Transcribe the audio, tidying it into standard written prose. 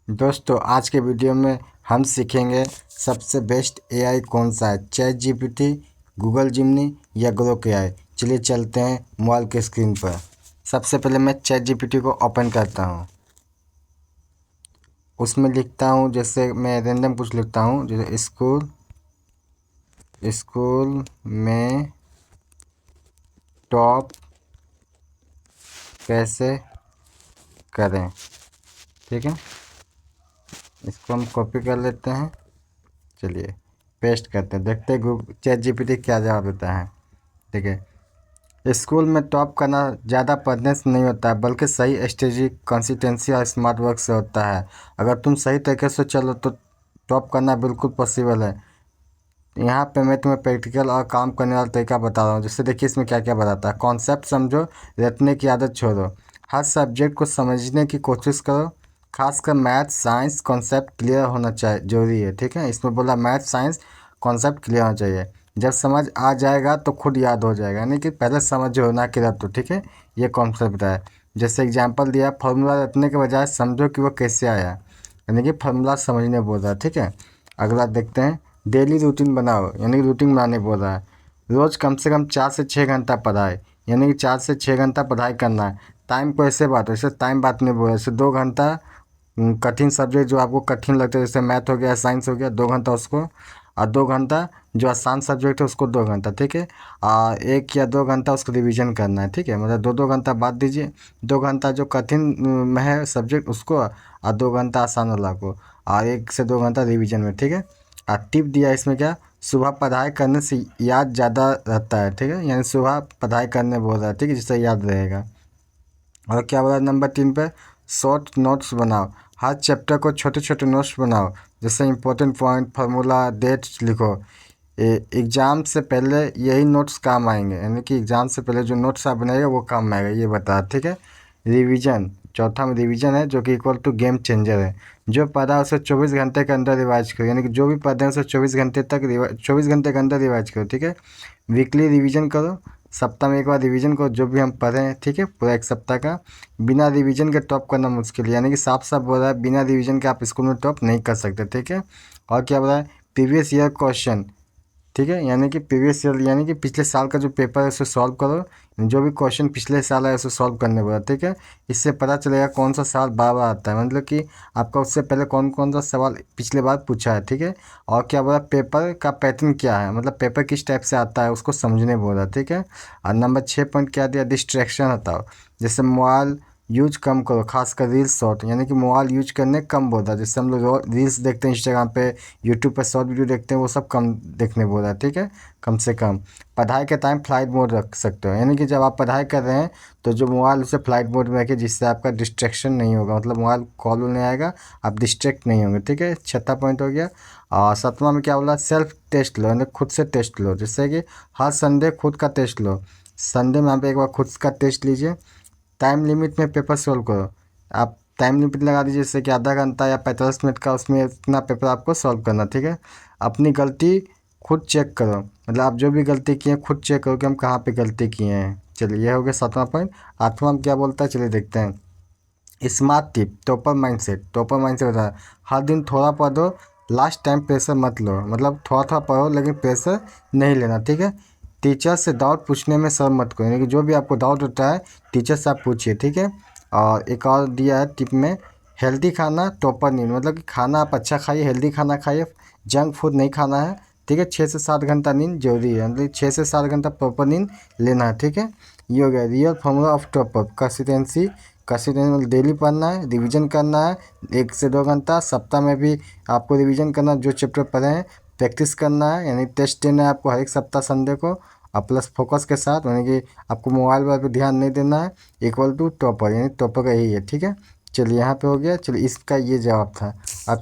दोस्तों आज के वीडियो में हम सीखेंगे सबसे बेस्ट एआई कौन सा है, चैट जीपीटी, गूगल जिमनी या ग्रोक एआई। चलिए चलते हैं मोबाइल के स्क्रीन पर। सबसे पहले मैं चैट जीपीटी को ओपन करता हूँ। उसमें लिखता हूँ, जैसे मैं रैंडम कुछ लिखता हूँ, जैसे स्कूल में टॉप कैसे करें। ठीक है, इसको हम कॉपी कर लेते हैं। चलिए पेस्ट करते हैं, देखते हैं चैट जीपीटी क्या जवाब देता है। ठीक है, स्कूल में टॉप करना ज़्यादा पढ़ने से नहीं होता है, बल्कि सही स्ट्रेटजी, कंसिस्टेंसी और स्मार्ट वर्क से होता है। अगर तुम सही तरीके से चलो तो टॉप करना बिल्कुल पॉसिबल है। यहाँ पे मैं तुम्हें प्रैक्टिकल और काम करने वाला तरीका बता रहा हूँ। जैसे देखिए इसमें क्या क्या बताता है। कॉन्सेप्ट समझो, रटने की आदत छोड़ो, हर सब्जेक्ट को समझने की कोशिश करो, खासकर मैथ साइंस कॉन्सेप्ट क्लियर होना चाहिए, जरूरी है। ठीक है, इसमें बोला मैथ साइंस कॉन्सेप्ट क्लियर होना चाहिए। जब समझ आ जाएगा तो खुद याद हो जाएगा, यानी कि पहले समझो ना कि रटो। ठीक है, ये कॉन्सेप्ट है। जैसे एग्जाम्पल दिया, फार्मूला रटने के बजाय समझो कि वो कैसे आया, यानी कि फार्मूला समझने बोल रहा है। ठीक है, अगला देखते हैं। डेली रूटीन बनाओ, यानी कि रूटीन बनाने बोल रहा है। रोज़ कम से कम 4 से 6 घंटा पढ़ाई, यानी कि 4 से 6 घंटा पढ़ाई करना है। टाइम को ऐसे बांटो, जैसे टाइम बांटने बोल रहा है। जैसे 2 घंटा कठिन सब्जेक्ट जो आपको कठिन लगता है, जैसे मैथ हो गया, साइंस हो गया, 2 घंटा उसको, और 2 घंटा जो आसान सब्जेक्ट है उसको 2 घंटा। ठीक है, 1 या 2 घंटा उसको रिवीजन करना है। ठीक है, मतलब 2 2 घंटा बांट दीजिए। 2 घंटा जो कठिन में है सब्जेक्ट उसको, और 2 घंटा आसान वाला को, और 1 से 2 घंटा रिवीजन में। ठीक है, टिप दिया इसमें क्या, सुबह पढ़ाई करने से याद ज़्यादा रहता है। ठीक है, यानी सुबह पढ़ाई करने बोल रहा है। ठीक है, जिससे याद रहेगा। और क्या बोला नंबर 3 पे, शॉर्ट नोट्स बनाओ। हर चैप्टर को छोटे छोटे नोट्स बनाओ, जैसे इंपॉर्टेंट पॉइंट, फार्मूला, डेट्स लिखो। एग्ज़ाम से पहले यही नोट्स काम आएंगे, यानी कि एग्ज़ाम से पहले जो नोट्स आप बनाएगा वो काम आएगा, ये बता। ठीक है, रिवीजन, चौथा में रिवीजन है, जो कि इक्वल टू गेम चेंजर है। जो पढ़ा उसे 24 घंटे के अंदर रिवाइज करो, यानी कि जो भी पढ़े उसे 24 घंटे के अंदर रिवाइज करो। ठीक है, वीकली रिवीजन करो, सप्ताह में एक बार रिवीजन करो जो भी हम पढ़े हैं। ठीक है, पूरा एक सप्ताह का। बिना रिवीजन के टॉप करना मुश्किल है, यानी कि साफ साफ बोल रहा है बिना रिवीजन के आप स्कूल में टॉप नहीं कर सकते। ठीक है, और क्या बोला है, प्रीवियस ईयर क्वेश्चन। ठीक है, यानी कि प्रीवियस ईयर यानी कि पिछले साल का जो पेपर है उसे सॉल्व करो, जो भी क्वेश्चन पिछले साल है उसे सॉल्व करने बोला। ठीक है, इससे पता चलेगा कौन सा सवाल बार बार आता है, मतलब कि आपका उससे पहले कौन कौन सा सवाल पिछले बार पूछा है। ठीक है, और क्या बोला, पेपर का पैटर्न क्या है, मतलब पेपर किस टाइप से आता है उसको समझने बोला। ठीक है, और नंबर 6 पॉइंट क्या दिया, डिस्ट्रैक्शन हटाओ। जैसे मोबाइल यूज कम करो, खासकर रील्स शॉर्ट, यानी कि मोबाइल यूज करने कम बोल रहा है। जैसे हम लोग रील्स देखते हैं इंस्टाग्राम पे, यूट्यूब पे शॉर्ट वीडियो देखते हैं, वो सब कम देखने बोल रहा है। ठीक है, कम से कम। पढ़ाई के टाइम फ्लाइट मोड रख सकते हो, यानी कि जब आप पढ़ाई कर रहे हैं तो जो मोबाइल उसे फ्लाइट मोड में रखिए, जिससे आपका डिस्ट्रैक्शन नहीं होगा, मतलब मोबाइल कॉल नहीं आएगा, आप डिस्ट्रैक्ट नहीं होंगे। ठीक है, छठा पॉइंट हो गया। और सातवां में क्या बोला, सेल्फ टेस्ट लो, यानी खुद से टेस्ट लो। जैसे कि हर संडे खुद का टेस्ट लो, संडे में आप एक बार खुद का टेस्ट लीजिए। टाइम लिमिट में पेपर सॉल्व करो, आप टाइम लिमिट लगा दीजिए, जैसे कि आधा घंटा या 45 मिनट का, उसमें इतना पेपर आपको सॉल्व करना। ठीक है, अपनी गलती खुद चेक करो, मतलब आप जो भी गलती किए हैं खुद चेक करो कि हम कहाँ पे गलती किए हैं। चलिए ये हो गया 7वां पॉइंट। 8वां में क्या बोलता है, चलिए देखते हैं। Smart tip, topper mindset. Topper mindset होता है हर दिन थोड़ा पढ़ो, लास्ट टाइम प्रेशर मत लो, मतलब थोड़ा थोड़ा पढ़ो लेकिन प्रेशर नहीं लेना। ठीक है, टीचर से डाउट पूछने में शर्म मत करो, यानी कि जो भी आपको डाउट होता है टीचर से आप पूछिए। ठीक है, और एक और दिया है टिप में, हेल्दी खाना टॉपर नींद, मतलब कि खाना आप अच्छा खाइए, हेल्दी खाना खाइए, जंक फूड नहीं खाना है। ठीक है, 6 से 7 घंटा नींद जरूरी है, मतलब 6 से 7 घंटा प्रॉपर नींद लेना है। ठीक है, ये हो गया real formula of topper, consistency. Consistency मतलब डेली पढ़ना है, रिवीजन करना है 1 से 2 घंटा, सप्ताह में भी आपको रिवीजन करना, जो चैप्टर पढ़े हैं प्रैक्टिस करना है, यानी टेस्ट देना है आपको हर एक सप्ताह संडे को, और प्लस फोकस के साथ, यानी कि आपको मोबाइल पर ध्यान नहीं देना है। इक्वल टू टॉपर, यानी टॉपर का यही है। ठीक है, चलिए यहाँ पे हो गया। चलिए इसका ये जवाब था। आप